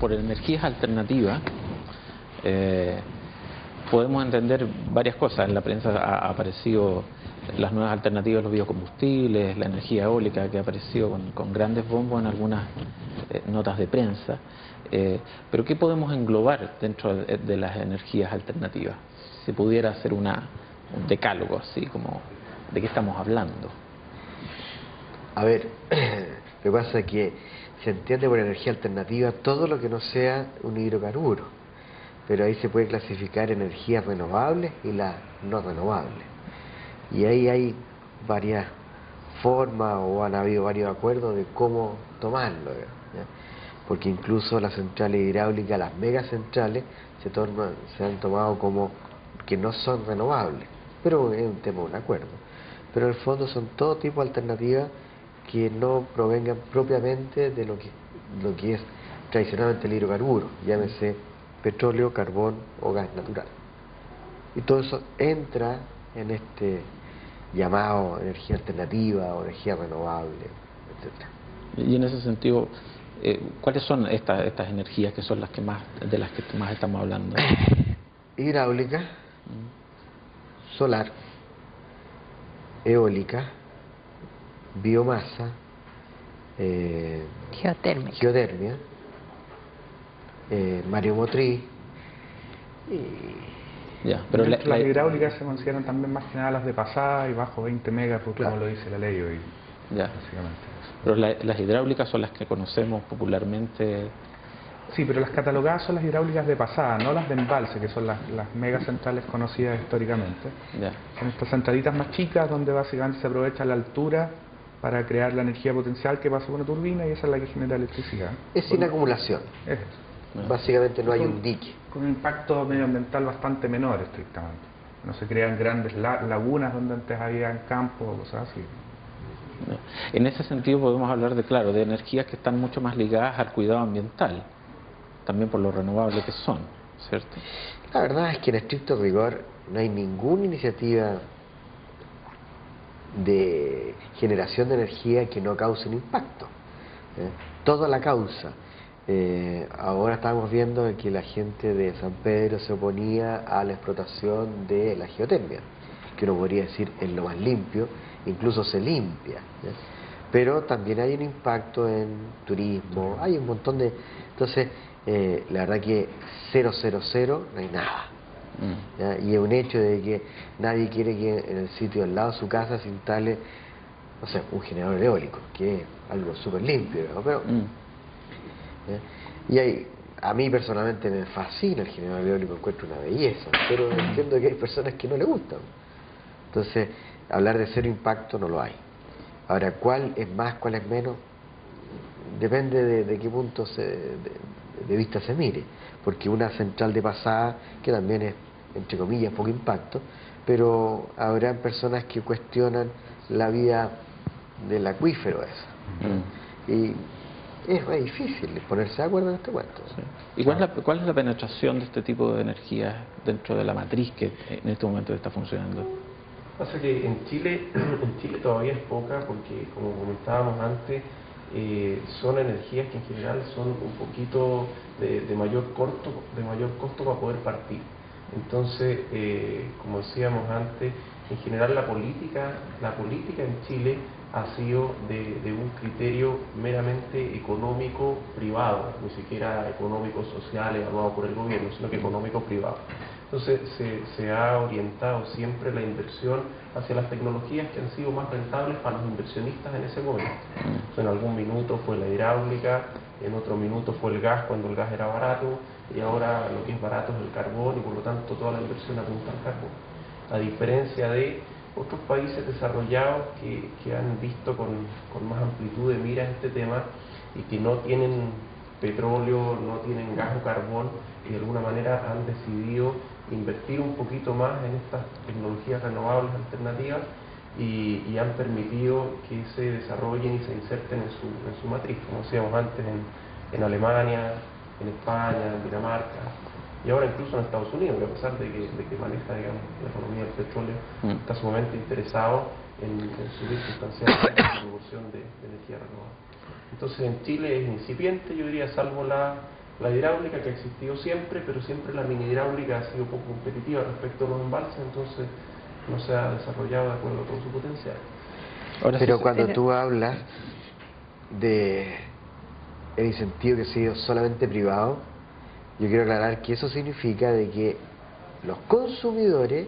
Por energías alternativas podemos entender varias cosas. En la prensa ha aparecido las nuevas alternativas a los biocombustibles, la energía eólica que ha aparecido con grandes bombos en algunas notas de prensa. Pero ¿qué podemos englobar dentro de las energías alternativas? Si pudiera hacer un decálogo, así como, ¿de qué estamos hablando? A ver, lo que pasa es que se entiende por energía alternativa todo lo que no sea un hidrocarburo, pero ahí se puede clasificar energías renovables y las no renovables. Y ahí hay varias formas o han habido varios acuerdos de cómo tomarlo, ¿ya? Porque incluso las centrales hidráulicas, las megacentrales, se han tomado como que no son renovables, pero es un tema de un acuerdo. Pero en el fondo son todo tipo de alternativas que no provengan propiamente de lo que es tradicionalmente el hidrocarburo, llámese petróleo, carbón o gas natural. Y todo eso entra en este llamado energía alternativa o energía renovable, etcétera. Y en ese sentido, ¿cuáles son estas energías que son de las que más estamos hablando? Hidráulica, solar, eólica, biomasa, geotermia, mareomotriz. Ya, pero las hidráulicas se consideran también más que nada las de pasada y bajo 20 megas, porque como lo dice la ley hoy. Ya. Básicamente eso. Pero las hidráulicas son las que conocemos popularmente. Sí, pero las catalogadas son las hidráulicas de pasada, no las de embalse, que son las megacentrales conocidas históricamente. Ya. Son estas centralitas más chicas donde básicamente se aprovecha la altura para crear la energía potencial que pasa por una turbina y esa es la que genera electricidad. Es sin acumulación. Es eso. Básicamente no hay un dique. Con un impacto medioambiental bastante menor estrictamente. No se crean grandes lagunas donde antes había campos o cosas así. En ese sentido podemos hablar de energías que están mucho más ligadas al cuidado ambiental, también por lo renovables que son, ¿cierto? La verdad es que en estricto rigor no hay ninguna iniciativa de generación de energía que no cause un impacto. Toda la causa. Ahora estamos viendo que la gente de San Pedro se oponía a la explotación de la geotermia, que uno podría decir es lo más limpio, incluso se limpia, ¿ya? Pero también hay un impacto en turismo, hay un montón de... Entonces, la verdad que 000 no hay nada. ¿Ya? Y es un hecho de que nadie quiere que en el sitio al lado de su casa se instale, no sé, un generador eólico, que es algo súper limpio, ¿no? Pero... Y a mí personalmente me fascina el generador eólico, encuentro una belleza, pero entiendo que hay personas que no le gustan. Entonces, hablar de cero impacto no lo hay. Ahora, ¿cuál es más, cuál es menos? Depende de qué punto de vista se mire, porque una central de pasada, que también es, entre comillas, poco impacto, pero habrán personas que cuestionan la vida del acuífero esa. Y es muy difícil ponerse de acuerdo en este cuento. Sí. ¿Y cuál es la penetración de este tipo de energías dentro de la matriz que en este momento está funcionando? Pasa que en Chile todavía es poca porque, como comentábamos antes, son energías que en general son un poquito de mayor costo para poder partir. Entonces, como decíamos antes, en general la política en Chile ha sido de un criterio meramente económico privado, ni siquiera económico social evaluado por el gobierno, sino que económico privado. Entonces se ha orientado siempre la inversión hacia las tecnologías que han sido más rentables para los inversionistas en ese momento. En algún minuto fue la hidráulica, en otro minuto fue el gas cuando el gas era barato, y ahora lo que es barato es el carbón, y por lo tanto toda la inversión apunta al carbón. A diferencia de otros países desarrollados que han visto con más amplitud de miras este tema y que no tienen petróleo, no tienen gas o carbón, y de alguna manera han decidido invertir un poquito más en estas tecnologías renovables alternativas y han permitido que se desarrollen y se inserten en su matriz, como decíamos antes, en Alemania, en España, en Dinamarca, y ahora incluso en Estados Unidos, que a pesar de que maneja, digamos, la economía del petróleo, está sumamente interesado en subir sustancialmente la proporción de energía renovable. Entonces en Chile es incipiente, yo diría, salvo la hidráulica, que ha existido siempre, pero siempre la mini hidráulica ha sido poco competitiva respecto a los embalses, entonces no se ha desarrollado de acuerdo con su potencial. Pero cuando tú hablas de el incentivo que ha sido solamente privado, yo quiero aclarar que eso significa de que los consumidores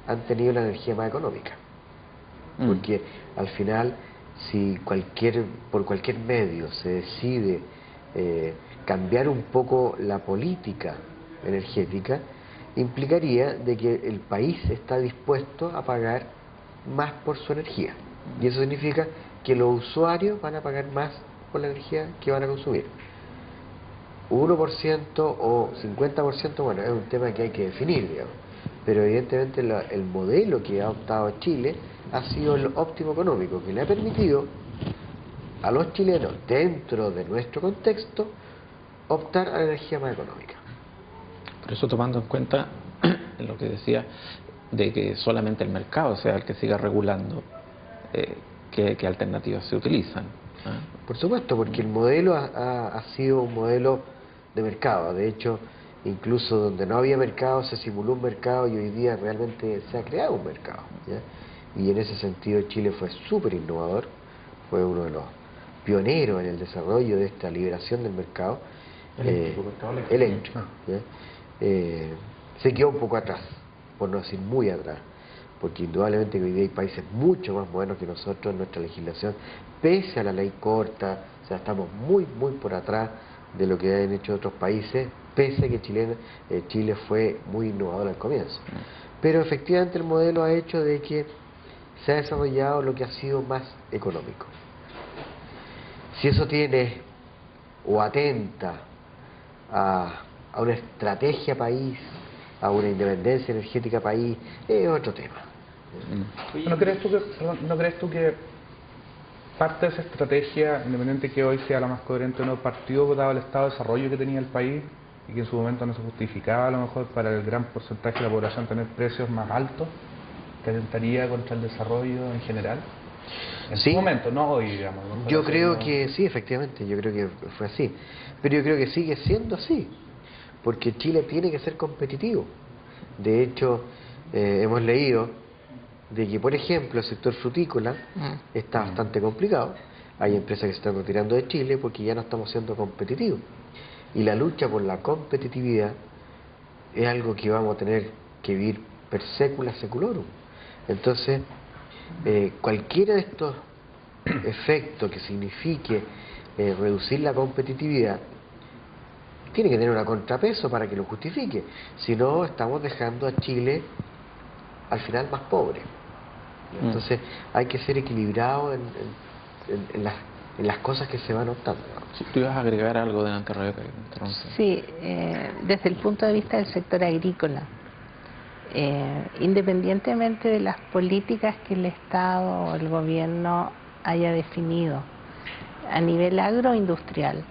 han tenido la energía más económica, porque al final si por cualquier medio se decide cambiar un poco la política energética, implicaría de que el país está dispuesto a pagar más por su energía, y eso significa que los usuarios van a pagar más por la energía que van a consumir. 1% o 50%, bueno, es un tema que hay que definir, digamos, pero evidentemente el modelo que ha optado Chile ha sido el óptimo económico, que le ha permitido a los chilenos, dentro de nuestro contexto, optar a la energía más económica. Por eso, tomando en cuenta lo que decía, de que solamente el mercado sea el que siga regulando qué alternativas se utilizan. Por supuesto, porque el modelo ha sido un modelo de mercado. De hecho, incluso donde no había mercado se simuló un mercado, y hoy día realmente se ha creado un mercado, ¿ya? Y en ese sentido Chile fue súper innovador, fue uno de los pioneros en el desarrollo de esta liberación del mercado eléctrico. ¿Ya? Se quedó un poco atrás, por no decir muy atrás, porque indudablemente hoy día hay países mucho más modernos que nosotros en nuestra legislación, pese a la ley corta. O sea, estamos muy por atrás de lo que han hecho otros países, pese a que Chile fue muy innovador al comienzo. Pero efectivamente el modelo ha hecho de que se ha desarrollado lo que ha sido más económico. Si eso tiene o atenta a una estrategia país, a una independencia energética país, es otro tema. ¿No crees tú que parte de esa estrategia, independiente que hoy sea la más coherente o no, partió dado el estado de desarrollo que tenía el país y que en su momento no se justificaba a lo mejor para el gran porcentaje de la población tener precios más altos, que atentaría contra el desarrollo en general? En su momento, no hoy, digamos. Yo creo que sí, efectivamente, yo creo que fue así. Pero yo creo que sigue siendo así, porque Chile tiene que ser competitivo. De hecho, hemos leído de que, por ejemplo, el sector frutícola está bastante complicado. Hay empresas que se están retirando de Chile porque ya no estamos siendo competitivos. Y la lucha por la competitividad es algo que vamos a tener que vivir per secula seculorum. Entonces, cualquiera de estos efectos que signifique reducir la competitividad tiene que tener un contrapeso para que lo justifique. Si no, estamos dejando a Chile al final más pobre. Entonces hay que ser equilibrado en las cosas que se van optando. Si tú ibas a agregar algo delante, Rebeca. Sí, desde el punto de vista del sector agrícola, independientemente de las políticas que el Estado o el gobierno haya definido a nivel agroindustrial,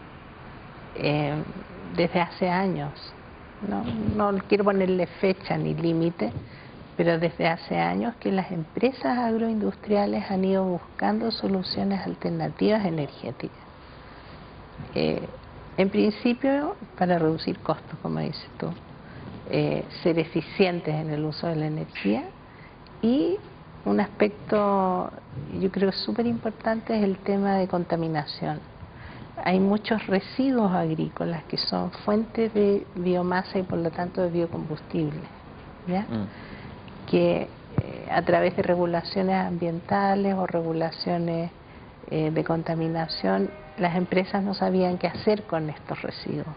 desde hace años, no quiero ponerle fecha ni límite, pero desde hace años que las empresas agroindustriales han ido buscando soluciones alternativas energéticas. En principio, para reducir costos, como dices tú, ser eficientes en el uso de la energía, y un aspecto yo creo súper importante es el tema de contaminación. Hay muchos residuos agrícolas que son fuentes de biomasa y por lo tanto de biocombustible. ¿ya? Que a través de regulaciones ambientales o regulaciones de contaminación, las empresas no sabían qué hacer con estos residuos.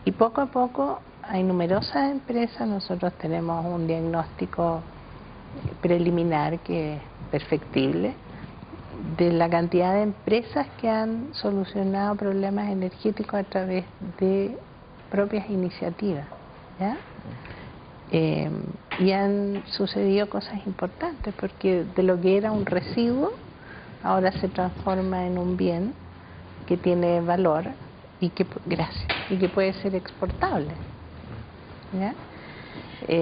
Y poco a poco hay numerosas empresas, nosotros tenemos un diagnóstico preliminar que es perfectible, de la cantidad de empresas que han solucionado problemas energéticos a través de propias iniciativas, ¿ya? Y han sucedido cosas importantes, porque de lo que era un residuo, ahora se transforma en un bien que tiene valor y que, y que puede ser exportable, ¿ya?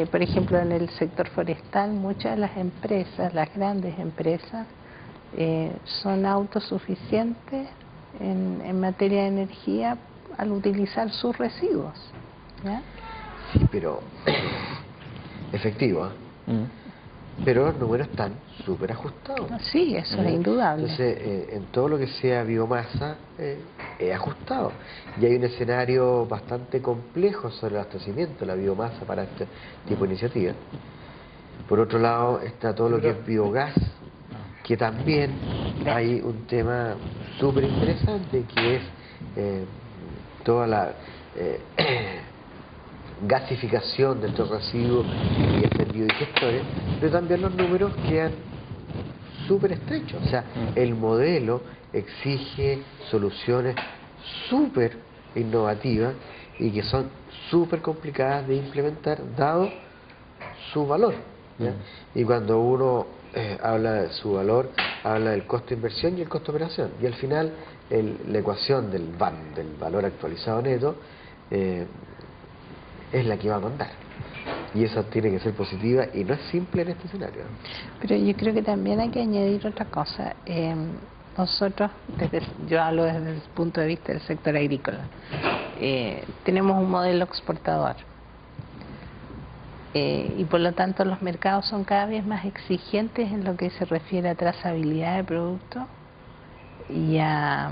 Por ejemplo, en el sector forestal, muchas de las empresas, las grandes empresas, son autosuficientes en materia de energía al utilizar sus residuos, ¿ya? Sí, pero efectivo, pero los números están súper ajustados. Sí, eso es indudable. Entonces, en todo lo que sea biomasa, es ajustado. Y hay un escenario bastante complejo sobre el abastecimiento de la biomasa para este tipo de iniciativas. Por otro lado, está todo lo que es biogás, que también hay un tema súper interesante, que es toda la gasificación de estos residuos y estos biodigestores, pero también los números quedan súper estrechos. O sea, el modelo exige soluciones súper innovativas y que son súper complicadas de implementar, dado su valor, ¿ya? Y cuando uno habla de su valor, habla del costo de inversión y el costo de operación, y al final la ecuación del valor actualizado neto es la que va a mandar, y esa tiene que ser positiva, y no es simple en este escenario. Pero yo creo que también hay que añadir otra cosa. Nosotros, yo hablo desde el punto de vista del sector agrícola, tenemos un modelo exportador, y por lo tanto los mercados son cada vez más exigentes en lo que se refiere a trazabilidad de productos y a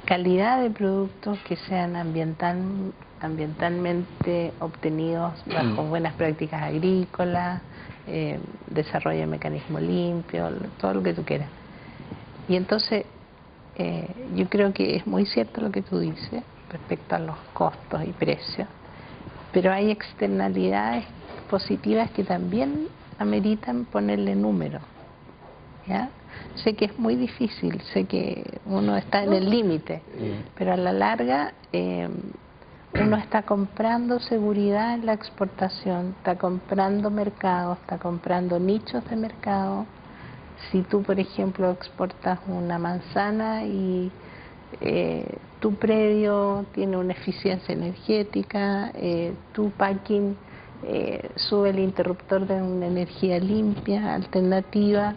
calidad de productos que sean ambientalmente obtenidos bajo buenas prácticas agrícolas, desarrollo de mecanismos limpios, todo lo que tú quieras. Y entonces yo creo que es muy cierto lo que tú dices respecto a los costos y precios, pero hay externalidades positivas que también ameritan ponerle número, ¿ya? Sé que es muy difícil, sé que uno está en el límite, pero a la larga uno está comprando seguridad en la exportación, está comprando mercados, está comprando nichos de mercado. Si tú, por ejemplo, exportas una manzana y tu predio tiene una eficiencia energética, tu packing sube el interruptor de una energía limpia, alternativa,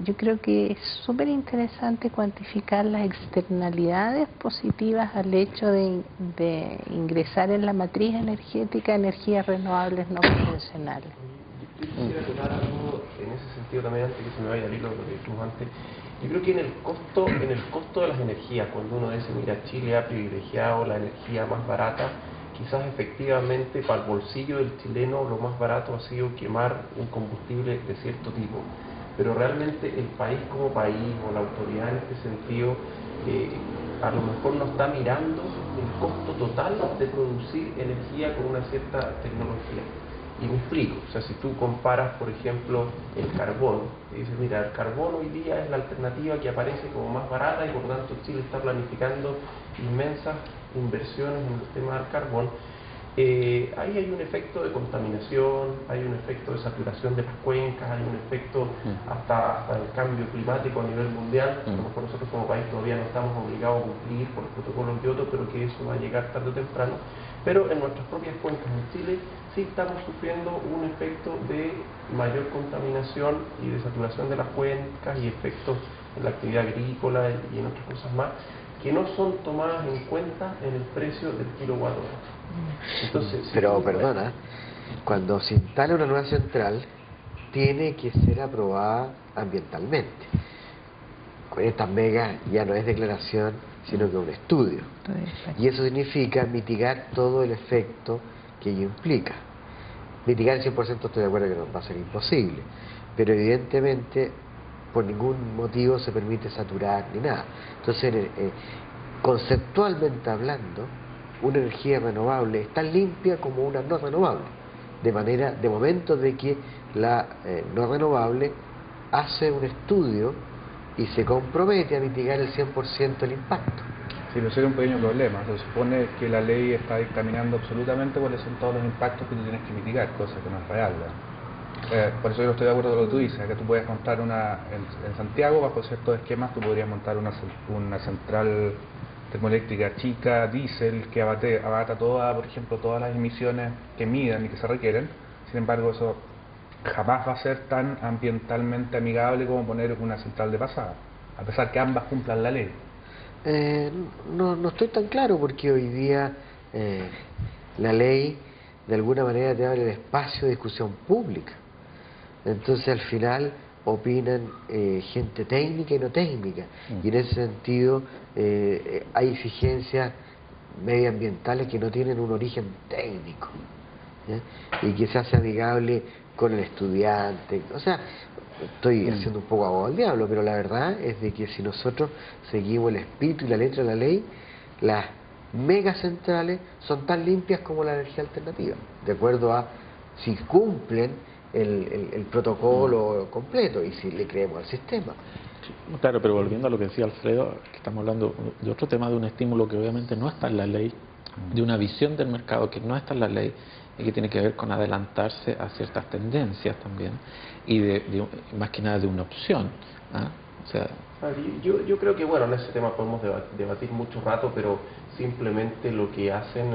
yo creo que es súper interesante cuantificar las externalidades positivas al hecho de ingresar en la matriz energética energías renovables no convencionales. Yo quisiera tocar algo en ese sentido también, antes que se me vaya al hilo de lo que dijimos antes. Yo creo que en el costo de las energías, cuando uno dice, mira, Chile ha privilegiado la energía más barata, quizás efectivamente para el bolsillo del chileno lo más barato ha sido quemar un combustible de cierto tipo. Pero realmente el país como país o la autoridad en este sentido a lo mejor no está mirando el costo total de producir energía con una cierta tecnología. Y me explico, o sea, si tú comparas, por ejemplo, el carbón, y dices, mira, el carbón hoy día es la alternativa que aparece como más barata y por lo tanto Chile está planificando inmensas inversiones en el tema del carbón. Ahí hay un efecto de contaminación, hay un efecto de saturación de las cuencas, hay un efecto hasta el cambio climático a nivel mundial. A lo mejor nosotros como país todavía no estamos obligados a cumplir por el protocolo de Kioto, pero que eso va a llegar tarde o temprano. Pero en nuestras propias cuencas en Chile sí estamos sufriendo un efecto de mayor contaminación y de saturación de las cuencas y efectos en la actividad agrícola y en otras cosas más, que no son tomadas en cuenta en el precio del kilowatt hora. Entonces, pero perdona, cuando se instala una nueva central tiene que ser aprobada ambientalmente. Con estas megas ya no es declaración, sino que un estudio, y eso significa mitigar todo el efecto que ello implica. Mitigar el 100% estoy de acuerdo que no va a ser imposible, pero evidentemente por ningún motivo se permite saturar ni nada. Entonces, conceptualmente hablando, una energía renovable es tan limpia como una no renovable, de momento de que la no renovable hace un estudio y se compromete a mitigar el 100% el impacto. Sí, pero sería un pequeño problema. Se supone que la ley está dictaminando absolutamente cuáles son todos los impactos que tú tienes que mitigar, cosa que no es real, ¿verdad? Por eso yo estoy de acuerdo con lo que tú dices, que tú puedes montar en Santiago, bajo ciertos esquemas, tú podrías montar una central termoeléctrica chica, diésel, que abata por ejemplo, todas las emisiones que midan y que se requieren. Sin embargo, eso jamás va a ser tan ambientalmente amigable como poner una central de pasada, a pesar que ambas cumplan la ley. No estoy tan claro, porque hoy día la ley de alguna manera te abre el espacio de discusión pública. Entonces al final opinan gente técnica y no técnica, y en ese sentido hay exigencias medioambientales que no tienen un origen técnico, ¿ya? Y que se hace amigable con el estudiante. O sea, estoy haciendo un poco abogado del diablo, pero la verdad es de que si nosotros seguimos el espíritu y la letra de la ley, las megacentrales son tan limpias como la energía alternativa, de acuerdo a si cumplen el protocolo completo y si le creemos al sistema. Claro, pero volviendo a lo que decía Alfredo, que estamos hablando de otro tema, de un estímulo que obviamente no está en la ley, de una visión del mercado que no está en la ley y que tiene que ver con adelantarse a ciertas tendencias también, y más que nada de una opción, ¿ah? O sea, yo creo que, bueno, en ese tema podemos debatir mucho rato, pero simplemente lo que hacen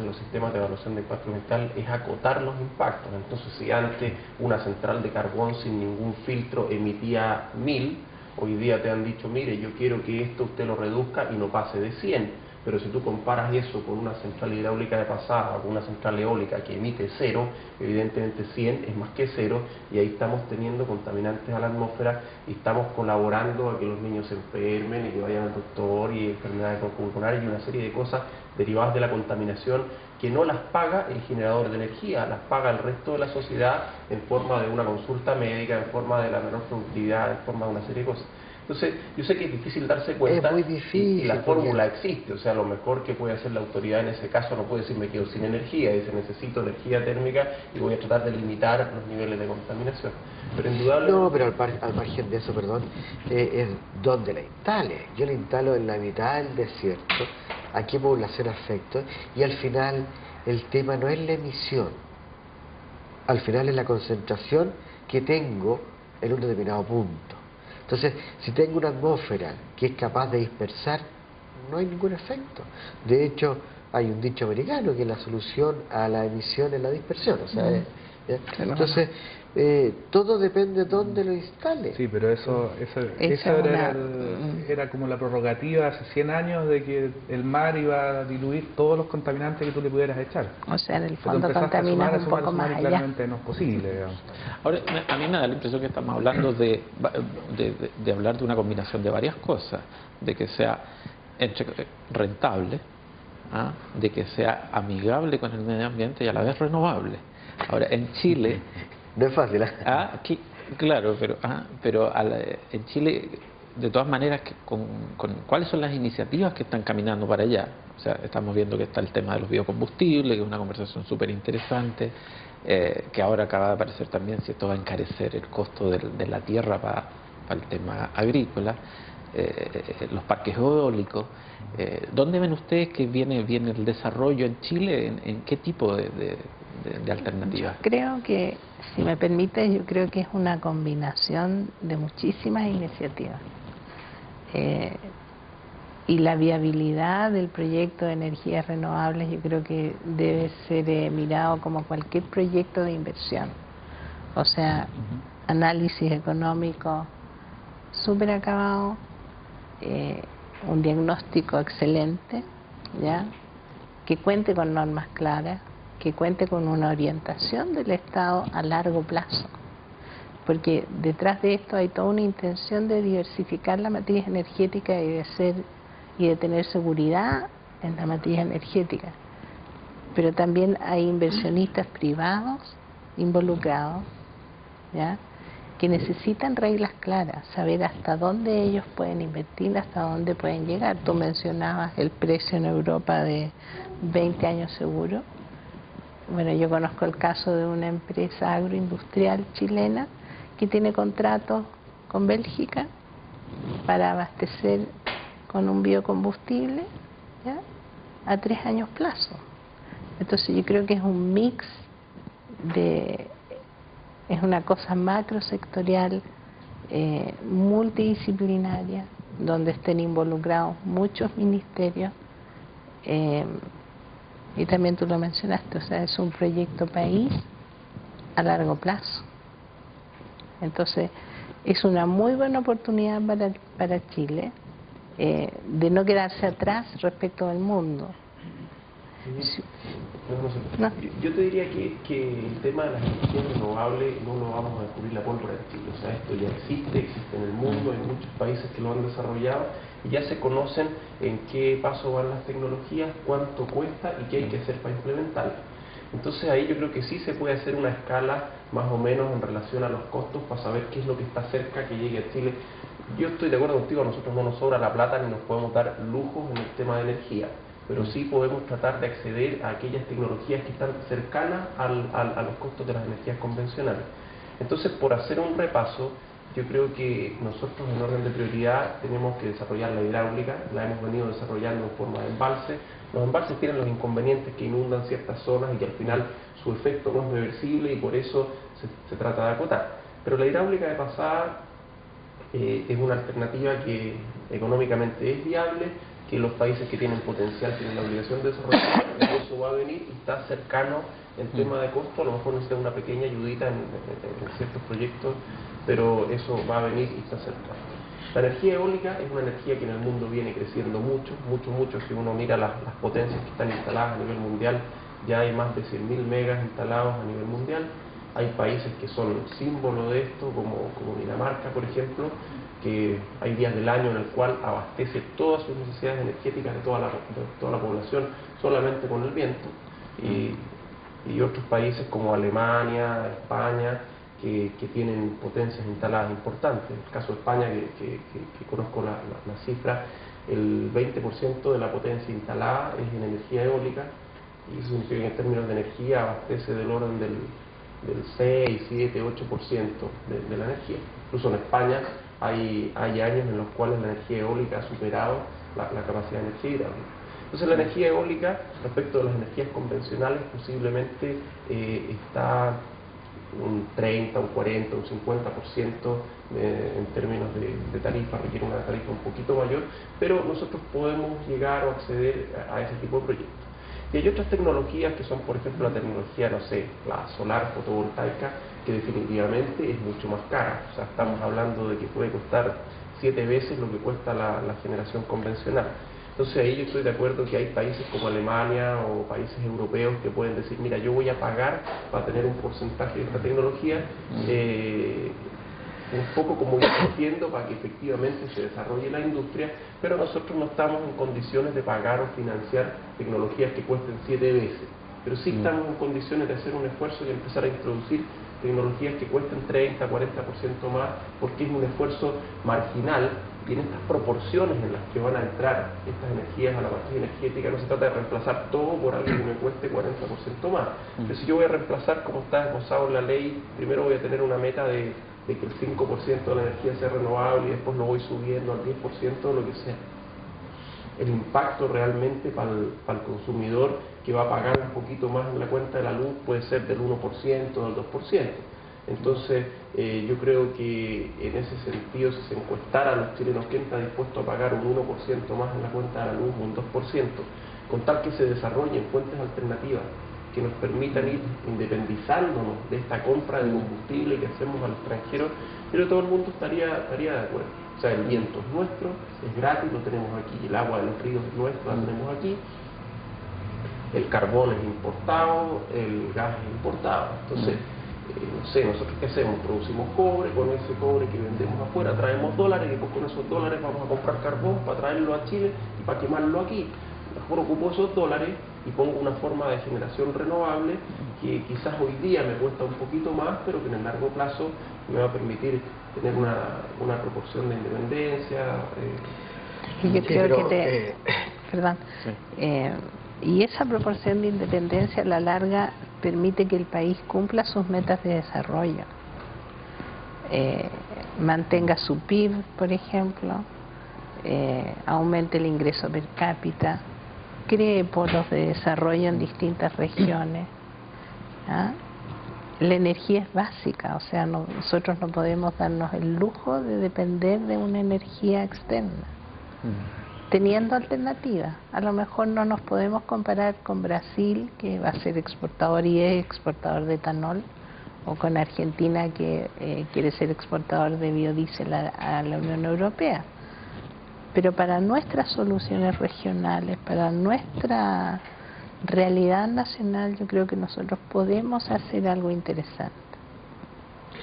los sistemas de evaluación de impacto ambiental es acotar los impactos. Entonces, si antes una central de carbón sin ningún filtro emitía 1000, hoy día te han dicho, mire, yo quiero que esto usted lo reduzca y no pase de 100. Pero si tú comparas eso con una central hidráulica de pasada o con una central eólica que emite 0, evidentemente 100 es más que 0, y ahí estamos teniendo contaminantes a la atmósfera y estamos colaborando a que los niños se enfermen y que vayan al doctor, y enfermedades pulmonares y una serie de cosas derivadas de la contaminación que no las paga el generador de energía, las paga el resto de la sociedad en forma de una consulta médica, en forma de la menor productividad, en forma de una serie de cosas. Entonces, yo sé que es difícil darse cuenta, es muy difícil, y la fórmula existe. O sea, lo mejor que puede hacer la autoridad en ese caso no puede decir me quedo sin energía, dice necesito energía térmica y voy a tratar de limitar los niveles de contaminación. Pero indudablemente... No, pero al margen de eso, perdón, es donde la instale. Yo la instalo en la mitad del desierto, a qué población afecto, y al final el tema no es la emisión, al final es la concentración que tengo en un determinado punto. Entonces, si tengo una atmósfera que es capaz de dispersar, no hay ningún efecto. De hecho, hay un dicho americano que la solución a la emisión es la dispersión. O sea, entonces, todo depende de dónde lo instale. Sí, pero eso era como la prerrogativa hace 100 años de que el mar iba a diluir todos los contaminantes que tú le pudieras echar. O sea, en el fondo contaminas un poco más allá. Claramente no es posible, digamos. Ahora, a mí me da la impresión que estamos hablando de hablar de una combinación de varias cosas, de que sea rentable, ¿ah? De que sea amigable con el medio ambiente y a la vez renovable. Ahora, en Chile... No es fácil, ¿eh? Claro, pero en Chile, de todas maneras, ¿cuáles son las iniciativas que están caminando para allá? O sea, estamos viendo que está el tema de los biocombustibles, que es una conversación súper interesante, que ahora acaba de aparecer también si esto va a encarecer el costo de la tierra para el tema agrícola, los parques eólicos. ¿Dónde ven ustedes que viene el desarrollo en Chile? ¿En qué tipo de alternativas? Yo creo que, si me permite, yo creo que es una combinación de muchísimas iniciativas. Y la viabilidad del proyecto de energías renovables yo creo que debe ser mirado como cualquier proyecto de inversión. O sea, análisis económico súper acabado, un diagnóstico excelente, ¿ya? Que cuente con normas claras, que cuente con una orientación del Estado a largo plazo, porque detrás de esto hay toda una intención de diversificar la matriz energética y de tener seguridad en la matriz energética. pero también hay inversionistas privados involucrados, ¿ya?, que necesitan reglas claras, saber hasta dónde ellos pueden invertir, hasta dónde pueden llegar. Tú mencionabas el precio en Europa de 20 años seguro. Bueno, yo conozco el caso de una empresa agroindustrial chilena que tiene contratos con Bélgica para abastecer con un biocombustible, ¿ya?, a 3 años plazo. Entonces yo creo que es un mix es una cosa macrosectorial, multidisciplinaria, donde estén involucrados muchos ministerios, y también tú lo mencionaste, o sea, es un proyecto país a largo plazo. Entonces es una muy buena oportunidad para Chile, de no quedarse atrás respecto del mundo. No. Yo te diría que el tema de las energías renovables no lo vamos a descubrir la pólvora en Chile. O sea, esto ya existe en el mundo, hay muchos países que lo han desarrollado y ya se conocen en qué paso van las tecnologías, cuánto cuesta y qué hay que hacer para implementarlas. Entonces ahí yo creo que sí se puede hacer una escala más o menos en relación a los costos para saber qué es lo que está cerca que llegue a Chile. Yo estoy de acuerdo contigo, a nosotros no nos sobra la plata ni nos podemos dar lujos en el tema de energía, pero sí podemos tratar de acceder a aquellas tecnologías que están cercanas a los costos de las energías convencionales. Entonces, por hacer un repaso, yo creo que nosotros en orden de prioridad tenemos que desarrollar la hidráulica, la hemos venido desarrollando en forma de embalse. Los embalses tienen los inconvenientes que inundan ciertas zonas y que al final su efecto no es reversible y por eso se trata de acotar. Pero la hidráulica de pasada es una alternativa que económicamente es viable, que los países que tienen potencial tienen la obligación de desarrollar, y eso va a venir y está cercano en tema de costo. A lo mejor necesita una pequeña ayudita en ciertos proyectos, pero eso va a venir y está cercano. La energía eólica es una energía que en el mundo viene creciendo mucho. Si uno mira las potencias que están instaladas a nivel mundial, ya hay más de 100.000 megas instalados a nivel mundial. Hay países que son símbolo de esto, como Dinamarca, por ejemplo, que hay días del año en el cual abastece todas sus necesidades energéticas de toda la población solamente con el viento, y otros países como Alemania, España, que tienen potencias instaladas importantes. En el caso de España, que conozco la cifra, el 20% de la potencia instalada es en energía eólica, y eso significa que en términos de energía abastece del orden del 6, 7, 8% de la energía. Incluso en España hay años en los cuales la energía eólica ha superado la capacidad de energía hidráulica. Entonces la energía eólica, respecto de las energías convencionales, posiblemente está un 30, un 40, un 50% en términos de tarifa, requiere una tarifa un poquito mayor, pero nosotros podemos llegar o acceder a ese tipo de proyectos. Y hay otras tecnologías que son, por ejemplo, la tecnología, no sé, la solar fotovoltaica, que definitivamente es mucho más cara. O sea, estamos hablando de que puede costar 7 veces lo que cuesta la generación convencional. Entonces ahí yo estoy de acuerdo que hay países como Alemania o países europeos que pueden decir, mira, yo voy a pagar para tener un porcentaje de esta tecnología, un poco como invirtiendo para que efectivamente se desarrolle la industria, pero nosotros no estamos en condiciones de pagar o financiar tecnologías que cuesten 7 veces. Pero sí estamos en condiciones de hacer un esfuerzo y empezar a introducir tecnologías que cuesten 30, 40% más, porque es un esfuerzo marginal, y en estas proporciones en las que van a entrar estas energías a la matriz energética no se trata de reemplazar todo por algo que me cueste 40% más. Pero si yo voy a reemplazar, como está esbozado en la ley, primero voy a tener una meta de que el 5% de la energía sea renovable y después lo voy subiendo al 10%, lo que sea. El impacto realmente para el consumidor que va a pagar un poquito más en la cuenta de la luz puede ser del 1%, del 2%. Entonces, yo creo que en ese sentido, si se encuestara a los chilenos quién está dispuesto a pagar un 1% más en la cuenta de la luz, un 2%, con tal que se desarrollen fuentes alternativas que nos permitan ir independizándonos de esta compra de combustible que hacemos al extranjero, pero todo el mundo estaría de acuerdo. O sea, el viento es nuestro, es gratis, lo tenemos aquí, el agua de los ríos es nuestra, la tenemos aquí, el carbón es importado, el gas es importado. Entonces, no sé, nosotros ¿qué hacemos? Producimos cobre, con ese cobre que vendemos afuera traemos dólares, y después con esos dólares vamos a comprar carbón para traerlo a Chile y para quemarlo aquí. Mejor ocupo esos dólares y pongo una forma de generación renovable que quizás hoy día me cuesta un poquito más, pero que en el largo plazo me va a permitir tener una proporción de independencia. Y yo Sí, creo pero, que perdón, y esa proporción de independencia a la larga permite que el país cumpla sus metas de desarrollo, mantenga su PIB, por ejemplo, aumente el ingreso per cápita, cree polos de desarrollo en distintas regiones. ¿Ah? La energía es básica, o sea, nosotros no podemos darnos el lujo de depender de una energía externa, teniendo alternativas. A lo mejor no nos podemos comparar con Brasil, que va a ser exportador y es exportador de etanol, o con Argentina, que quiere ser exportador de biodiesel a la Unión Europea. Pero para nuestras soluciones regionales, para nuestra realidad nacional, yo creo que nosotros podemos hacer algo interesante.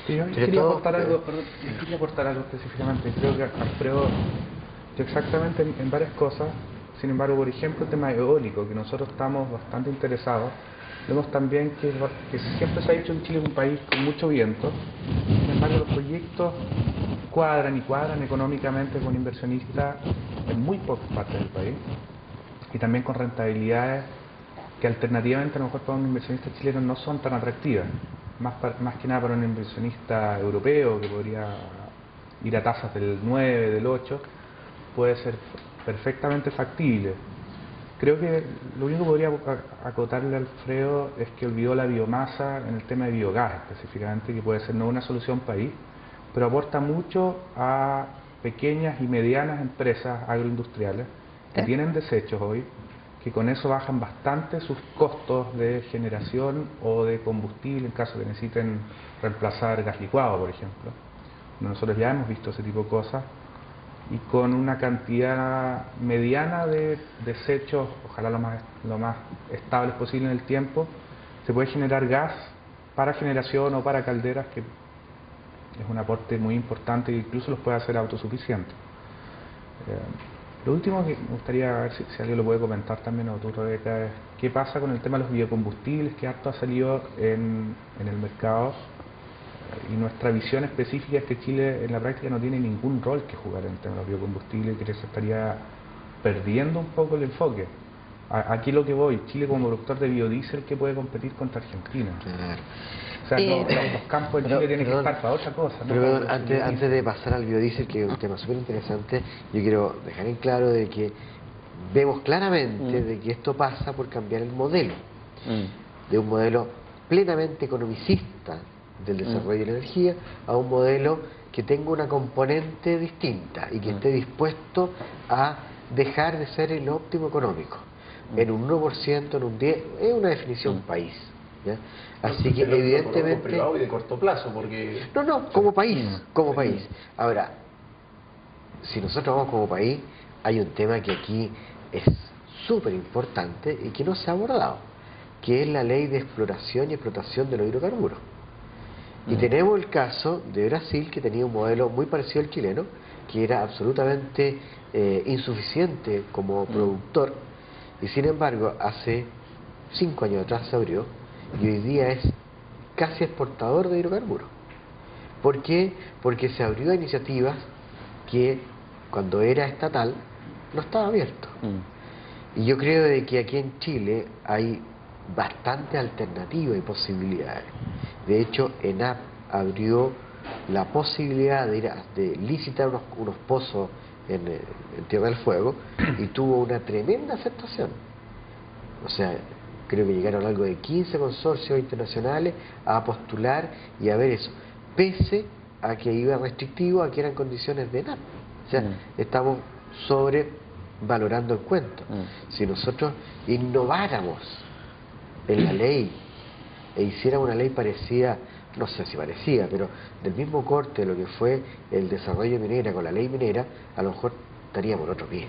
Sí, yo quería aportar algo, quería aportar algo específicamente. Creo que Alfredo exactamente en varias cosas. Sin embargo, por ejemplo, el tema eólico, que nosotros estamos bastante interesados. Vemos también que siempre se ha dicho que Chile es un país con mucho viento. Sin embargo, los proyectos cuadran económicamente con inversionistas en muy pocas partes del país, y también con rentabilidades que alternativamente a lo mejor para un inversionista chileno no son tan atractivas, más que nada para un inversionista europeo que podría ir a tasas del 9, del 8, puede ser perfectamente factible. Creo que lo único que podría acotarle a Alfredo es que olvidó la biomasa en el tema de biogás específicamente, que puede ser no una solución país, pero aporta mucho a pequeñas y medianas empresas agroindustriales que tienen desechos hoy, que con eso bajan bastante sus costos de generación o de combustible en caso que necesiten reemplazar gas licuado, por ejemplo. Nosotros ya hemos visto ese tipo de cosas, y con una cantidad mediana de desechos, ojalá lo más estables posible en el tiempo, se puede generar gas para generación o para calderas, que es un aporte muy importante e incluso los puede hacer autosuficientes. Lo último que me gustaría ver si alguien lo puede comentar también, o tú, Rebeca, es qué pasa con el tema de los biocombustibles, que harto ha salido en el mercado, y nuestra visión específica es que Chile en la práctica no tiene ningún rol que jugar en el tema de los biocombustibles, y que se estaría perdiendo un poco el enfoque. Aquí lo que voy, Chile como productor de biodiesel, que puede competir contra Argentina. Claro. O sea, los campos en Chile tienen que estar para otra cosa. Pero ¿no? antes de pasar al biodiesel, que es un tema súper interesante, yo quiero dejar en claro de que vemos claramente de que esto pasa por cambiar el modelo, de un modelo plenamente economicista del desarrollo de la energía a un modelo que tenga una componente distinta y que esté dispuesto a dejar de ser el óptimo económico. En un 1%, en un 10%, es una definición país. ¿Ya? Así que evidentemente privado y de corto plazo, porque no, como país, Ahora, si nosotros vamos como país, hay un tema que aquí es súper importante y que no se ha abordado, que es la ley de exploración y explotación de los hidrocarburos. Y tenemos el caso de Brasil, que tenía un modelo muy parecido al chileno, que era absolutamente insuficiente como productor, y sin embargo hace 5 años atrás se abrió, y hoy día es casi exportador de hidrocarburos. ¿Por qué? Porque se abrió a iniciativas que cuando era estatal no estaba abierto. Y yo creo de que aquí en Chile hay bastante alternativas y posibilidades. De hecho, ENAP abrió la posibilidad de licitar unos pozos en Tierra del Fuego, y tuvo una tremenda aceptación. O sea, creo que llegaron algo de 15 consorcios internacionales a postular y a ver eso, pese a que iba restrictivo, a que eran condiciones de ENAP. O sea, estamos sobrevalorando el cuento. Si nosotros innováramos en la ley e hiciéramos una ley parecida, no sé si parecida, pero del mismo corte de lo que fue el desarrollo minera con la ley minera, a lo mejor estaríamos en otro pie.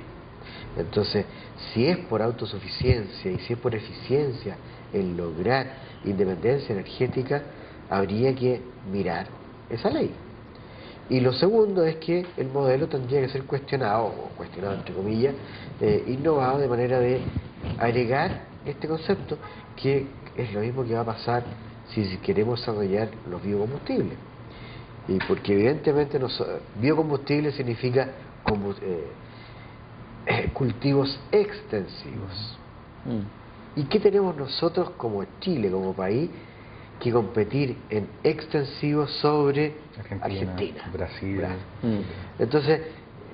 Entonces, si es por autosuficiencia y si es por eficiencia en lograr independencia energética, habría que mirar esa ley. Y lo segundo es que el modelo tendría que ser cuestionado, o cuestionado entre comillas, innovado, de manera de agregar este concepto, que es lo mismo que va a pasar si queremos desarrollar los biocombustibles. Y porque evidentemente biocombustible significa cultivos extensivos. ¿Y qué tenemos nosotros como Chile, como país, que competir en extensivos sobre Argentina, Brasil? Entonces,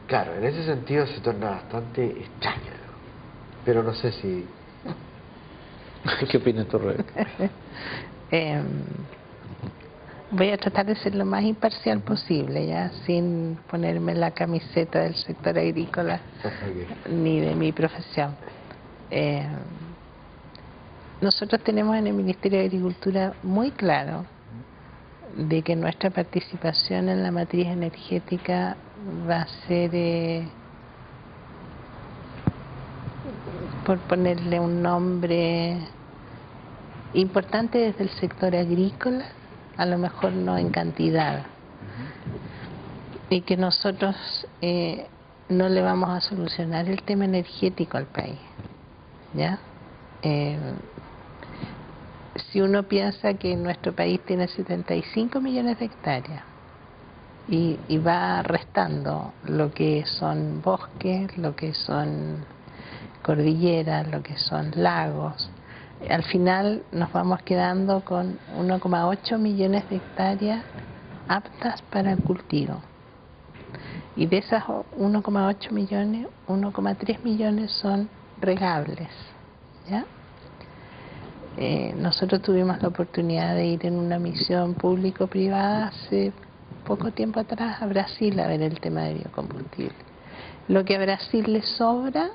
claro, en ese sentido se torna bastante extraño, ¿no? Pero no sé si... ¿Qué opinas tú, Rebeca? Voy a tratar de ser lo más imparcial posible, ya sin ponerme la camiseta del sector agrícola ni de mi profesión. Nosotros tenemos en el Ministerio de Agricultura muy claro de que nuestra participación en la matriz energética va a ser, por ponerle un nombre, importante desde el sector agrícola, a lo mejor no en cantidad, y que nosotros no le vamos a solucionar el tema energético al país, ¿ya? Si uno piensa que nuestro país tiene 75 millones de hectáreas y va restando lo que son bosques, lo que son cordilleras, lo que son lagos, al final nos vamos quedando con 1,8 millones de hectáreas aptas para el cultivo. Y de esas 1,8 millones, 1,3 millones son regables, ¿ya? Nosotros tuvimos la oportunidad de ir en una misión público-privada hace poco tiempo atrás a Brasil a ver el tema de biocombustible. Lo que a Brasil le sobra,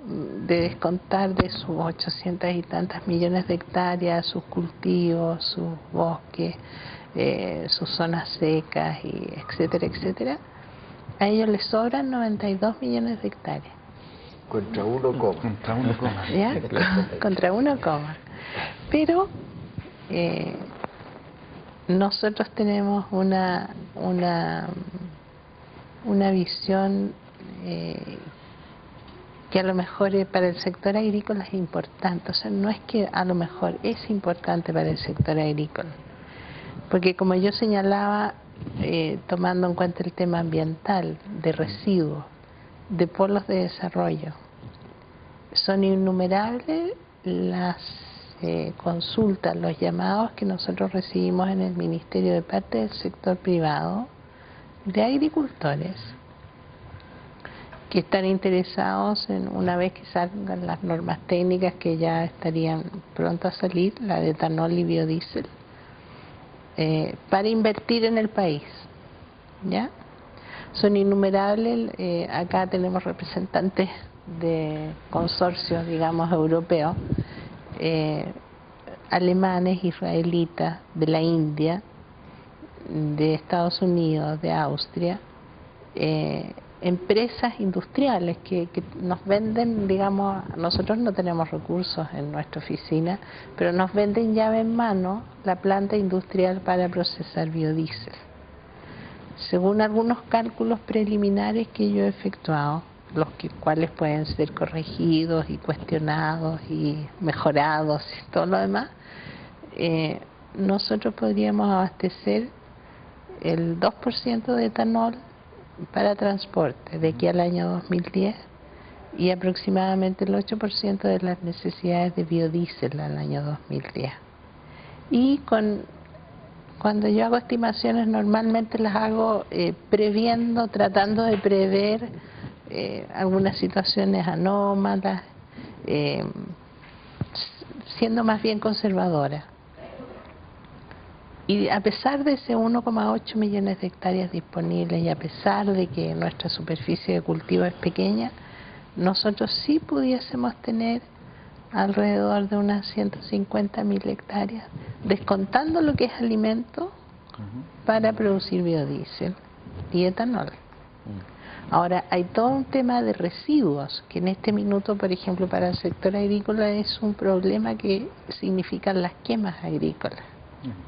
de descontar de sus 800 y tantas millones de hectáreas, sus cultivos, sus bosques, sus zonas secas, y etcétera, etcétera, a ellos les sobran 92 millones de hectáreas. Contra 1, Contra 1, ¿Ya? Contra 1, pero nosotros tenemos una visión que a lo mejor para el sector agrícola es importante. O sea, no es que a lo mejor es importante para el sector agrícola, porque como yo señalaba, tomando en cuenta el tema ambiental, de residuos, de polos de desarrollo, son innumerables las consultas, los llamados que nosotros recibimos en el Ministerio de parte del sector privado de agricultores que están interesados en, una vez que salgan las normas técnicas que ya estarían pronto a salir, la de etanol y biodiesel, para invertir en el país, ¿ya? Son innumerables. Acá tenemos representantes de consorcios, digamos, europeos, alemanes, israelitas, de la India, de Estados Unidos, de Austria, empresas industriales que nos venden, digamos, nosotros no tenemos recursos en nuestra oficina, pero nos venden llave en mano la planta industrial para procesar biodiesel. Según algunos cálculos preliminares que yo he efectuado, cuales pueden ser corregidos y cuestionados y mejorados y todo lo demás, nosotros podríamos abastecer el 2% de etanol para transporte de aquí al año 2010 y aproximadamente el 8% de las necesidades de biodiesel al año 2010. Y cuando yo hago estimaciones, normalmente las hago previendo, tratando de prever algunas situaciones anómalas, siendo más bien conservadora. Y a pesar de ese 1,8 millones de hectáreas disponibles y a pesar de que nuestra superficie de cultivo es pequeña, nosotros sí pudiésemos tener alrededor de unas 150.000 hectáreas, descontando lo que es alimento, para producir biodiesel y etanol. Ahora, hay todo un tema de residuos, que en este minuto, por ejemplo, para el sector agrícola es un problema que significan las quemas agrícolas,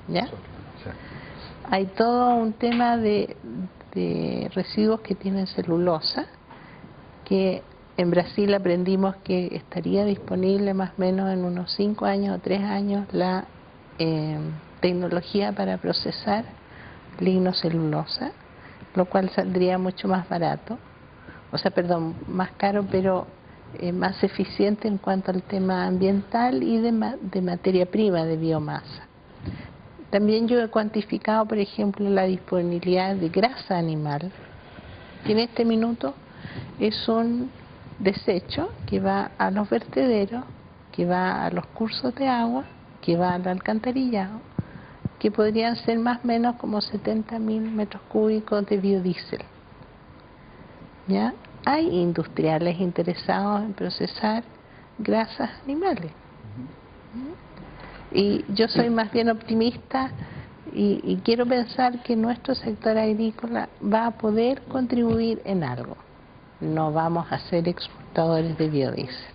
¿ya? Hay todo un tema de residuos que tienen celulosa, que En Brasil aprendimos que estaría disponible más o menos en unos 5 años o 3 años la tecnología para procesar lignocelulosa, lo cual saldría mucho más barato, o sea, perdón, más caro, pero más eficiente en cuanto al tema ambiental y de materia prima, de biomasa. También yo he cuantificado, por ejemplo, la disponibilidad de grasa animal, que en este minuto es un desecho que va a los vertederos, que va a los cursos de agua, que va al alcantarillado, que podrían ser más o menos como 70.000 metros cúbicos de biodiesel. ¿Ya? Hay industriales interesados en procesar grasas animales. Y yo soy más bien optimista y quiero pensar que nuestro sector agrícola va a poder contribuir en algo. No vamos a ser exportadores de biodiesel,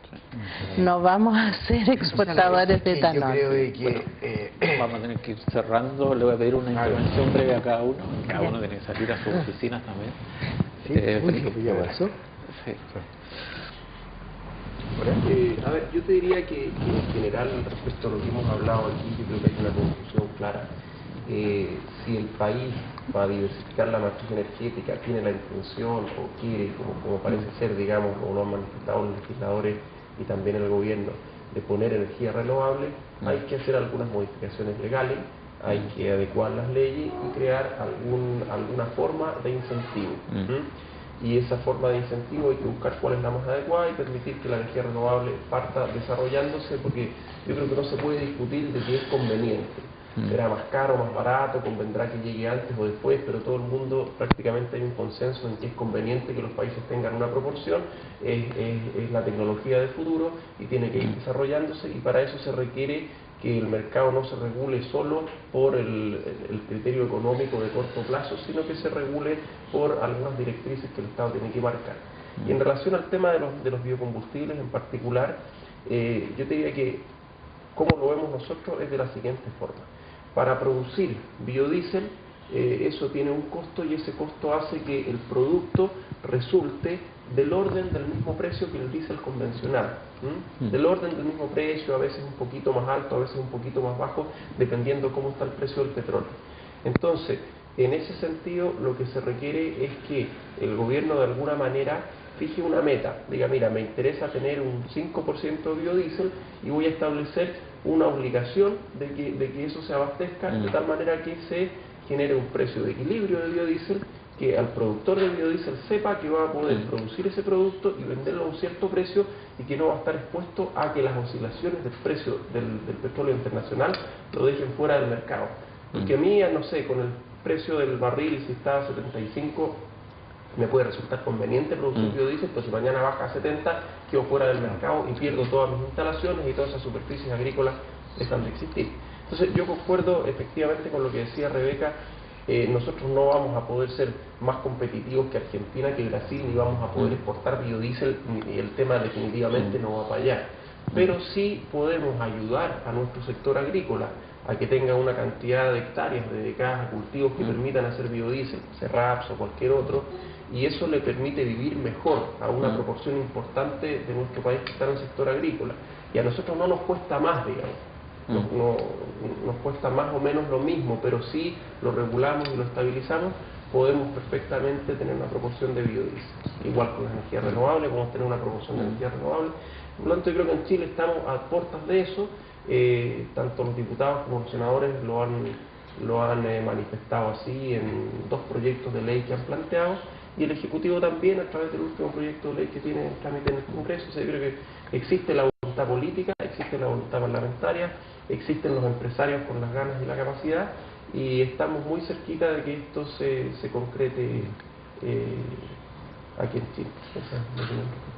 no vamos a ser exportadores de etanol. Yo creo que Vamos a tener que ir cerrando. Le voy a pedir una intervención breve a cada uno. Cada uno tiene que salir a sus oficinas también. Sí, ya pasó. Sí. A ver, yo te diría que en general, respecto a lo que hemos hablado aquí, yo creo que hay una conclusión clara. Si el país, para diversificar la matriz energética, tiene la intención o quiere, como parece ser, digamos, o lo han manifestado los legisladores y también el gobierno, de poner energía renovable, hay que hacer algunas modificaciones legales, hay que adecuar las leyes y crear alguna forma de incentivo. Y esa forma de incentivo hay que buscar cuál es la más adecuada y permitir que la energía renovable parta desarrollándose, porque yo creo que no se puede discutir de que es conveniente. Será más caro, más barato, convendrá que llegue antes o después, pero todo el mundo, prácticamente hay un consenso en que es conveniente que los países tengan una proporción, es la tecnología del futuro y tiene que ir desarrollándose, y para eso se requiere que el mercado no se regule solo por el criterio económico de corto plazo, sino que se regule por algunas directrices que el Estado tiene que marcar. Y en relación al tema de los biocombustibles en particular, yo te diría que como lo vemos nosotros es de la siguiente forma. Para producir biodiesel, eso tiene un costo y ese costo hace que el producto resulte del orden del mismo precio que el diésel convencional. Del orden del mismo precio, a veces un poquito más alto, a veces un poquito más bajo, dependiendo cómo está el precio del petróleo. Entonces, en ese sentido, lo que se requiere es que el gobierno de alguna manera fije una meta, diga, mira, me interesa tener un 5% de biodiesel y voy a establecer una obligación de que eso se abastezca de tal manera que se genere un precio de equilibrio de biodiesel, que al productor de biodiesel sepa que va a poder producir ese producto y venderlo a un cierto precio y que no va a estar expuesto a que las oscilaciones del precio del petróleo internacional lo dejen fuera del mercado. Porque a mí, no sé, con el precio del barril, si está a 75, me puede resultar conveniente producir biodiesel, pero si mañana baja a 70, quedo fuera del mercado y pierdo todas mis instalaciones y todas esas superficies agrícolas dejan de existir. Entonces yo concuerdo efectivamente con lo que decía Rebeca. Nosotros no vamos a poder ser más competitivos que Argentina, que Brasil, ni vamos a poder exportar biodiesel, y el tema definitivamente no va para allá. Pero sí podemos ayudar a nuestro sector agrícola a que tenga una cantidad de hectáreas dedicadas a cultivos que permitan hacer biodiesel, Serraps o cualquier otro, y eso le permite vivir mejor a una proporción importante de nuestro país que está en el sector agrícola. Y a nosotros no nos cuesta más, digamos. Nos cuesta más o menos lo mismo, pero si lo regulamos y lo estabilizamos, podemos perfectamente tener una proporción de biodiesel. Igual con la energía renovable, podemos tener una proporción de energía renovable. Por lo tanto, yo creo que en Chile estamos a puertas de eso. Tanto los diputados como los senadores lo han manifestado así en 2 proyectos de ley que han planteado, y el Ejecutivo también a través del último proyecto de ley que tiene en trámite en el Congreso. O sea, yo creo que existe la voluntad política, existe la voluntad parlamentaria, existen los empresarios con las ganas y la capacidad, y estamos muy cerquita de que esto se concrete aquí en Chile.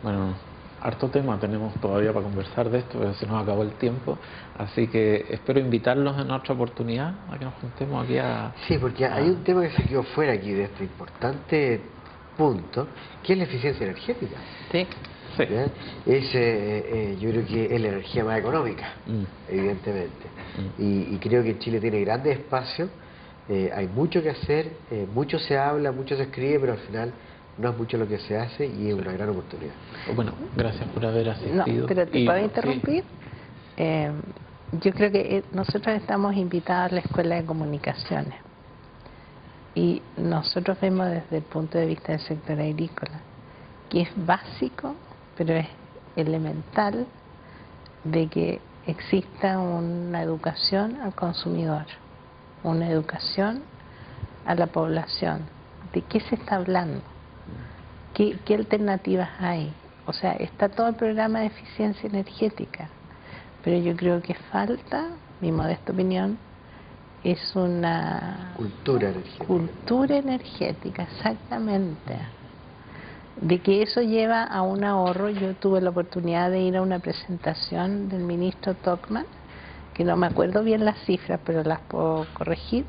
Bueno, harto tema tenemos todavía para conversar de esto, pero se nos acabó el tiempo, así que espero invitarlos en otra oportunidad a que nos juntemos aquí a... Sí, porque hay un tema que se quedó fuera aquí de este importante punto, que es la eficiencia energética. Sí. Sí. Yo creo que es la energía más económica, evidentemente. Y creo que Chile tiene grandes espacios, hay mucho que hacer, mucho se habla, mucho se escribe, pero al final no es mucho lo que se hace y es una gran oportunidad. Bueno, gracias por haber asistido. No, pero ¿te puedo interrumpir? Sí. Yo creo que nosotros estamos invitados a la Escuela de Comunicaciones y nosotros vemos desde el punto de vista del sector agrícola que es básico, pero es elemental de que exista una educación al consumidor, una educación a la población. ¿De qué se está hablando? ¿Qué alternativas hay? O sea, está todo el programa de eficiencia energética, pero yo creo que falta, mi modesta opinión, es una cultura energética, exactamente. De que eso lleva a un ahorro. Yo tuve la oportunidad de ir a una presentación del ministro Tocman, que no me acuerdo bien las cifras, pero las puedo corregir,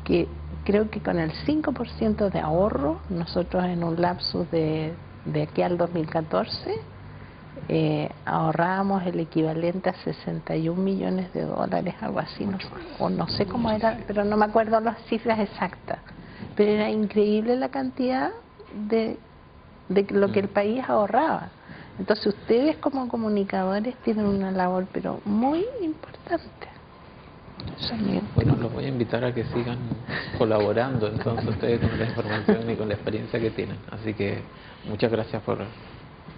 que creo que con el 5% de ahorro, nosotros en un lapsus de aquí al 2014, ahorrábamos el equivalente a 61 millones de dólares, algo así, o no sé cómo era, pero no me acuerdo las cifras exactas. Pero era increíble la cantidad de lo que el país ahorraba. Entonces ustedes como comunicadores tienen una labor pero muy importante. Bueno, los voy a invitar a que sigan colaborando entonces ustedes con la información y con la experiencia que tienen. Así que muchas gracias por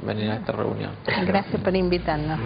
venir a esta reunión. Gracias por invitarnos.